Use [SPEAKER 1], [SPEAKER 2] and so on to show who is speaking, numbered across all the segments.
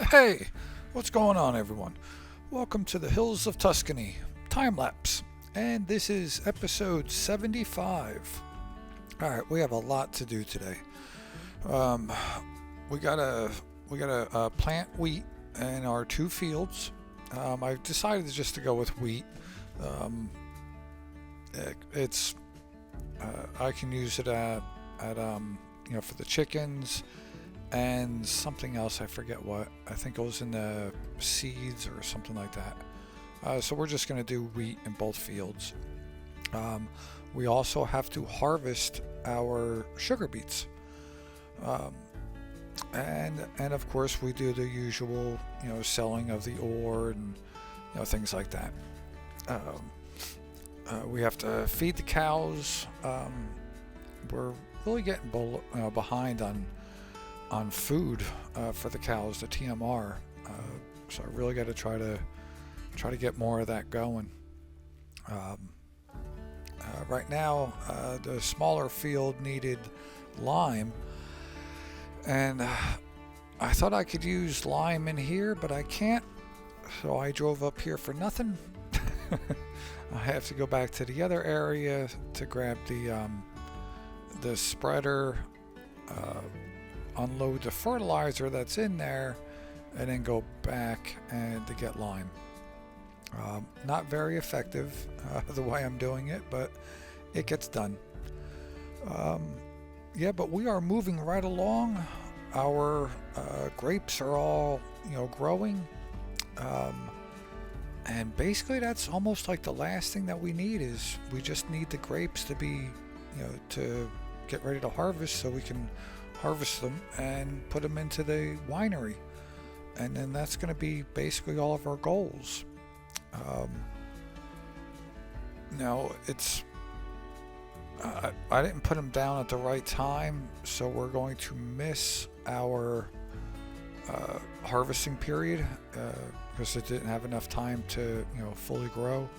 [SPEAKER 1] Hey, what's going on, everyone? Welcome to the Hills of Tuscany Timelapse, and this is episode 75. All right, we have a lot to do today. Um, we gotta plant wheat in our two fields. I've decided just to go with wheat. Um, it's I can use it at for the chickens and something else. I forget what. I think it was in the seeds or something like that. So we're just going to do wheat in both fields. We also have to harvest our sugar beets, um, and of course we do the usual, selling of the ore and things like that. Um, we have to feed the cows. We're really getting behind on food for the cows, the TMR. So I really got to try to get more of that going. Um, right now, the smaller field needed lime, and I thought I could use lime in here, but I can't. So I drove up here for nothing. I have to go back to the other area to grab the spreader, unload the fertilizer that's in there, and then go back and to get lime. Not very effective the way I'm doing it, but it gets done. But we are moving right along. Our grapes are all growing, and basically that's almost like the last thing that we need. Is we just need the grapes to be to get ready to harvest, so we can harvest them and put them into the winery, and then that's going to be basically all of our goals. Now it's I didn't put them down at the right time, so we're going to miss our harvesting period because it didn't have enough time to fully grow.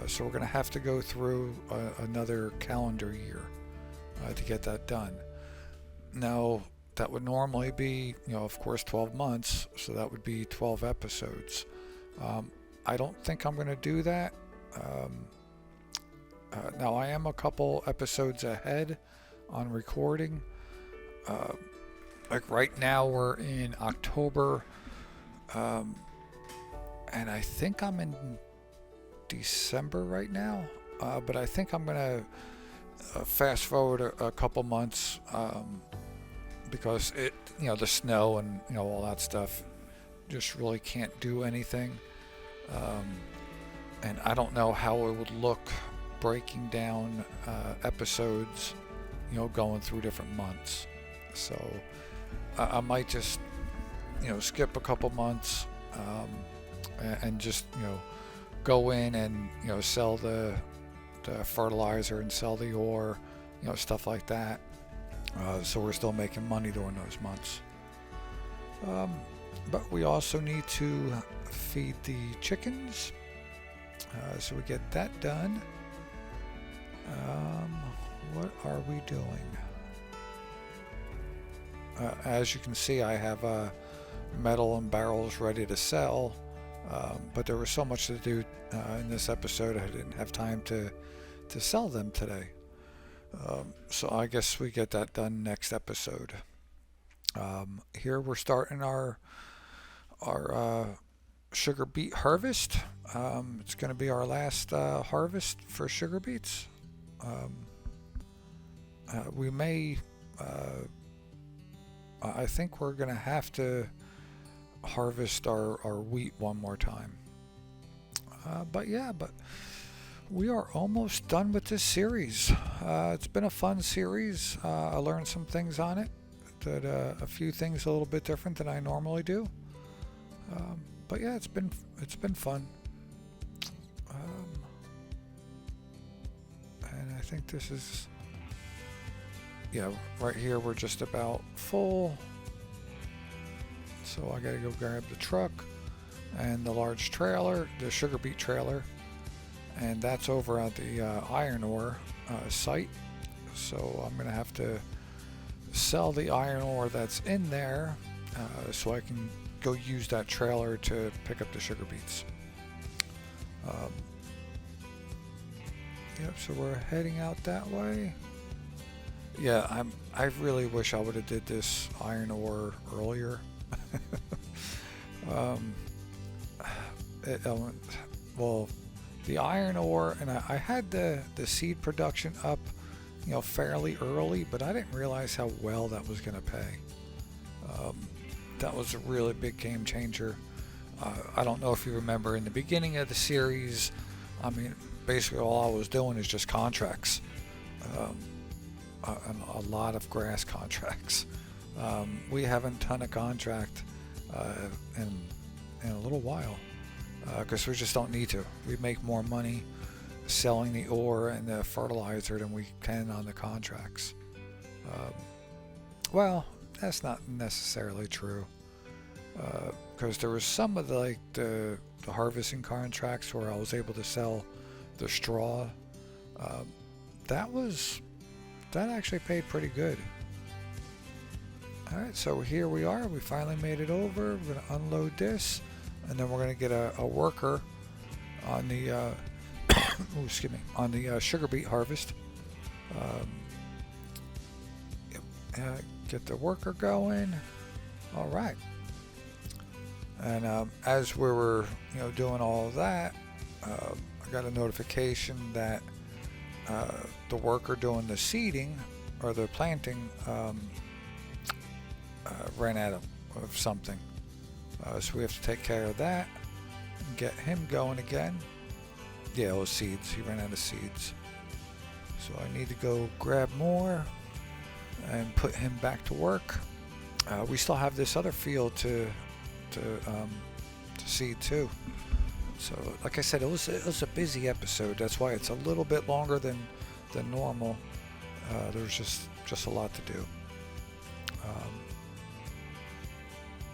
[SPEAKER 1] So we're going to have to go through another calendar year to get that done. Now, that would normally be, of course, 12 months, so that would be 12 episodes. I don't think I'm going to do that. Now, I am a couple episodes ahead on recording. Like right now, we're in October, and I think I'm in December right now, but I think I'm going to fast forward a couple months because the snow and all that stuff just really can't do anything, and I don't know how it would look breaking down episodes going through different months. So I might just skip a couple months and just go in and sell the fertilizer and sell the ore, stuff like that. So we're still making money during those months. But we also need to feed the chickens, so we get that done. What are we doing? As you can see, I have metal and barrels ready to sell, but there was so much to do in this episode, I didn't have time to sell them today. So I guess we get that done next episode. Here we're starting our sugar beet harvest. It's going to be our last harvest for sugar beets. We may, I think we're going to have to harvest our wheat one more time. But we are almost done with this series. It's been a fun series. I learned some things on it, did a few things a little bit different than I normally do. But yeah, it's been fun. And I think this is, right here we're just about full. So I gotta go grab the truck and the large trailer, the sugar beet trailer, and that's over at the iron ore site. So I'm gonna have to sell the iron ore that's in there so I can go use that trailer to pick up the sugar beets. Um, yep, so we're heading out that way. Yeah, I really wish I would have did this iron ore earlier. um, well, the iron ore, and I had the seed production up, fairly early, but I didn't realize how well that was going to pay. That was a really big game changer. I don't know if you remember in the beginning of the series, I mean, basically all I was doing is just contracts. A lot of grass contracts. We haven't done a contract in a little while because we just don't need to. We make more money selling the ore and the fertilizer than we can on the contracts. Well, that's not necessarily true because there was some of the harvesting contracts where I was able to sell the straw. That actually paid pretty good. Alright, so here we are. We finally made it over. We're going to unload this, and then we're going to get a worker on the on the sugar beet harvest. Get the worker going. Alright. And as we were doing all of that, I got a notification that the worker doing the seeding or the planting ran out of something. So we have to take care of that and get him going again. Yeah, it was seeds. He ran out of seeds. So I need to go grab more and put him back to work. We still have this other field to seed too. So, like I said, it was a busy episode. That's why it's a little bit longer than normal. There's just a lot to do.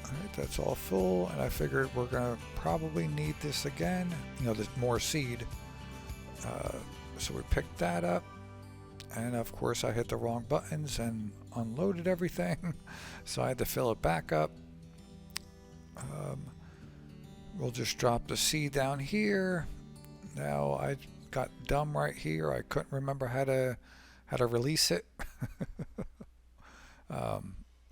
[SPEAKER 1] Alright, that's all full, and I figured we're gonna probably need this again. There's more seed. So we picked that up, and of course I hit the wrong buttons and unloaded everything. So I had to fill it back up. We'll just drop the seed down here. Now I got dumb right here. I couldn't remember how to release it.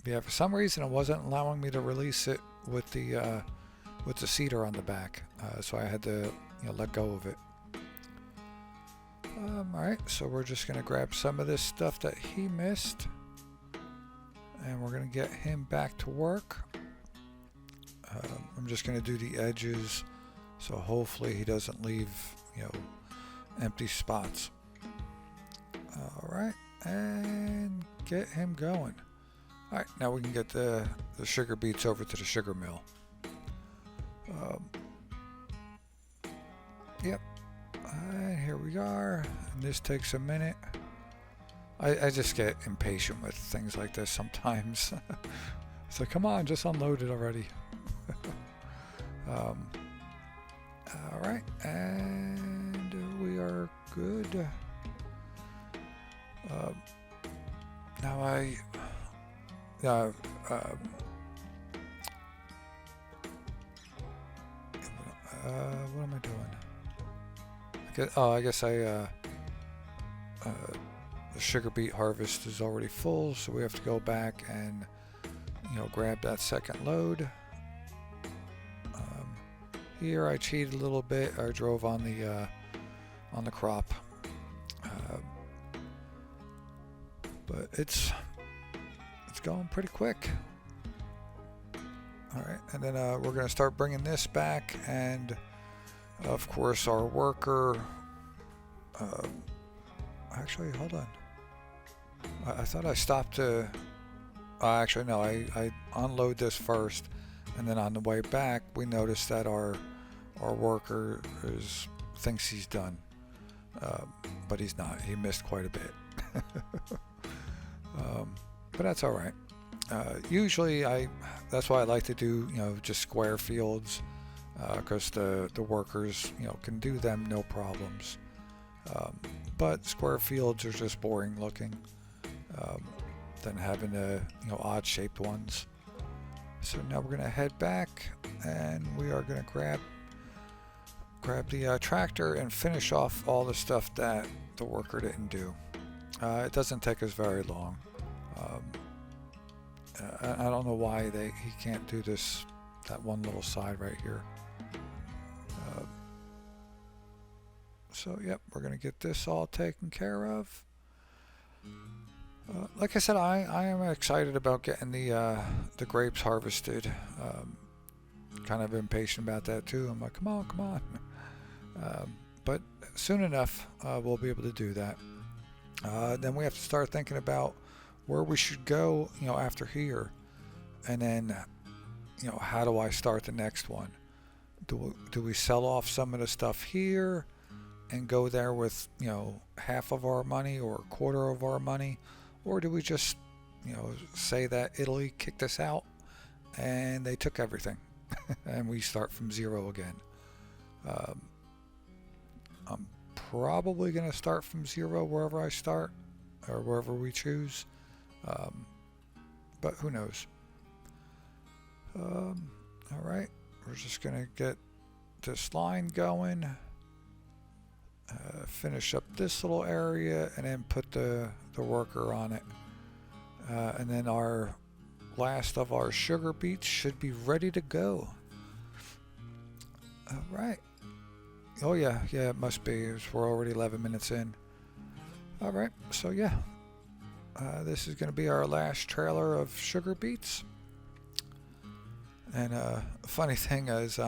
[SPEAKER 1] Yeah, for some reason it wasn't allowing me to release it with the seeder on the back. So I had to let go of it. Alright, so we're just gonna grab some of this stuff that he missed, and we're gonna get him back to work. I'm just going to do the edges, so hopefully he doesn't leave, empty spots. Alright, and get him going. Alright, now we can get the sugar beets over to the sugar mill. Yep, and here we are, and this takes a minute. I just get impatient with things like this sometimes. So come on, just unload it already. Alright, and we are good. Now what am I doing? I guess the sugar beet harvest is already full, so we have to go back and grab that second load. Here I cheated a little bit. I drove on the crop, but it's going pretty quick. All right, and then we're going to start bringing this back, and of course our worker. Actually, hold on. I thought I stopped to. Actually, no. I unload this first, and then on the way back, we noticed that our worker thinks he's done, but he's not. He missed quite a bit. But that's all right. Usually, that's why I like to do just square fields, because the workers can do them no problems. But square fields are just boring looking than having the odd shaped ones. So now we're going to head back, and we are going to grab the tractor and finish off all the stuff that the worker didn't do. It doesn't take us very long. I don't know why he can't do that one little side right here. So yep, we're gonna get this all taken care of. Like I said, I am excited about getting the grapes harvested. Kind of impatient about that too. I'm like, come on. But soon enough, we'll be able to do that. Then we have to start thinking about where we should go, after here, and then, how do I start the next one? Do we sell off some of the stuff here and go there with, half of our money or a quarter of our money, or do we just, say that Italy kicked us out and they took everything and we start from zero again? I'm probably going to start from zero wherever I start, or wherever we choose, but who knows. All right, we're just going to get this line going, finish up this little area, and then put the worker on it, and then our last of our sugar beets should be ready to go. All right. Oh yeah, it must be. We're already 11 minutes in. All right, so yeah, this is going to be our last trailer of sugar beets. And funny thing is,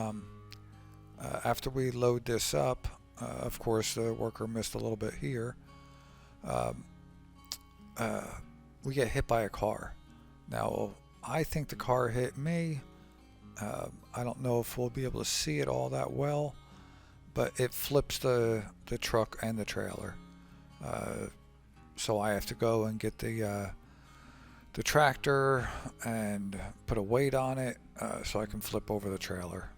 [SPEAKER 1] after we load this up, of course the worker missed a little bit here. We get hit by a car. Now I think the car hit me. I don't know if we'll be able to see it all that well, but it flips the truck and the trailer. So I have to go and get the tractor and put a weight on it, so I can flip over the trailer.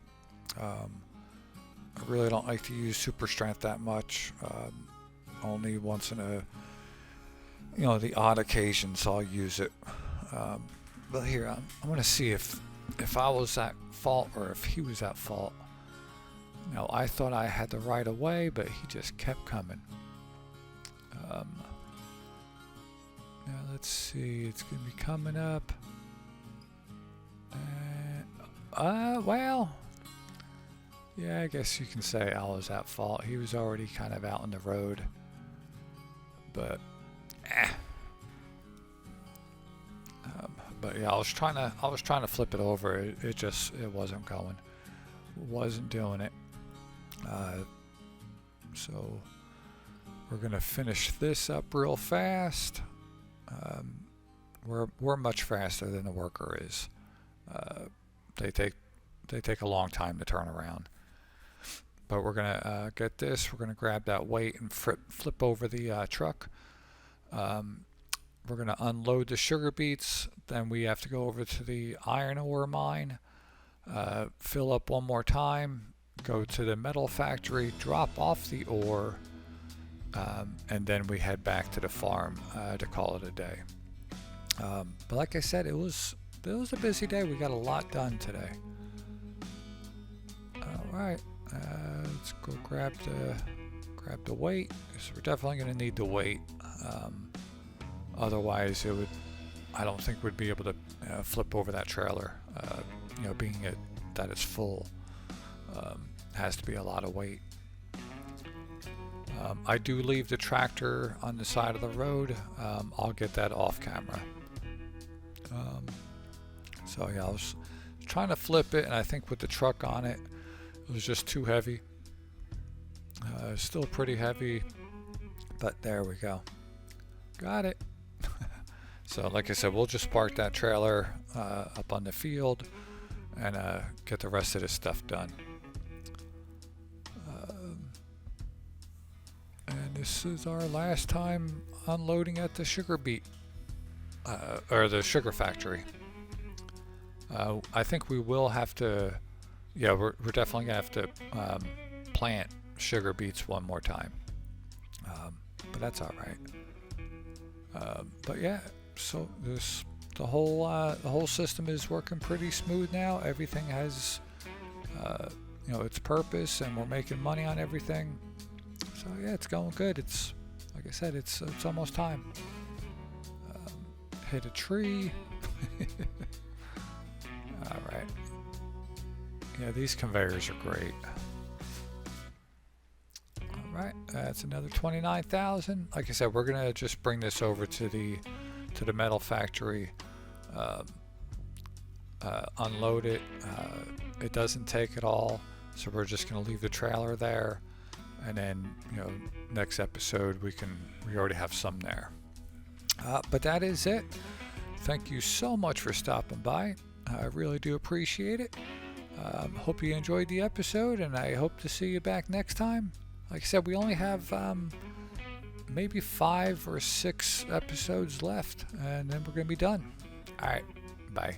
[SPEAKER 1] I really don't like to use super strength that much. Only once in the odd occasions I'll use it. But here, I'm going to see if I was at fault or if he was at fault. Now, I thought I had the right of way, but he just kept coming. Now, let's see. It's going to be coming up. Well, yeah, I guess you can say I was at fault. He was already kind of out on the road. But, But yeah, I was trying to flip it over. It wasn't going. Wasn't doing it. So we're gonna finish this up real fast. We're much faster than the worker is. They take a long time to turn around. But we're gonna get this. We're gonna grab that weight and flip over the truck. We're going to unload the sugar beets. Then we have to go over to the iron ore mine, fill up one more time, go to the metal factory, drop off the ore, and then we head back to the farm to call it a day. But like I said, it was a busy day. We got a lot done today. All right, let's go grab the weight, because we're definitely going to need the weight. Otherwise, I don't think we'd be able to flip over that trailer. Being that it's full, has to be a lot of weight. I do leave the tractor on the side of the road. I'll get that off camera. So yeah, I was trying to flip it, and I think with the truck on it, it was just too heavy. Still pretty heavy, but there we go. Got it. So like I said, we'll just park that trailer up on the field and get the rest of this stuff done. And this is our last time unloading at the sugar beet or the sugar factory. I think we will have to, we're definitely gonna have to plant sugar beets one more time, but that's all right. But yeah, so this the whole system is working pretty smooth now. Everything has its purpose, and we're making money on everything. So yeah, it's going good. It's like I said, it's almost time. Hit a tree. All right. Yeah, these conveyors are great. All right, that's another 29,000. Like I said, we're gonna just bring this over to the metal factory, unload it. It doesn't take it all, so we're just gonna leave the trailer there, and then next episode we already have some there. But that is it. Thank you so much for stopping by. I really do appreciate it. Hope you enjoyed the episode, and I hope to see you back next time. Like I said, we only have maybe 5 or 6 episodes left, and then we're going to be done. All right, bye.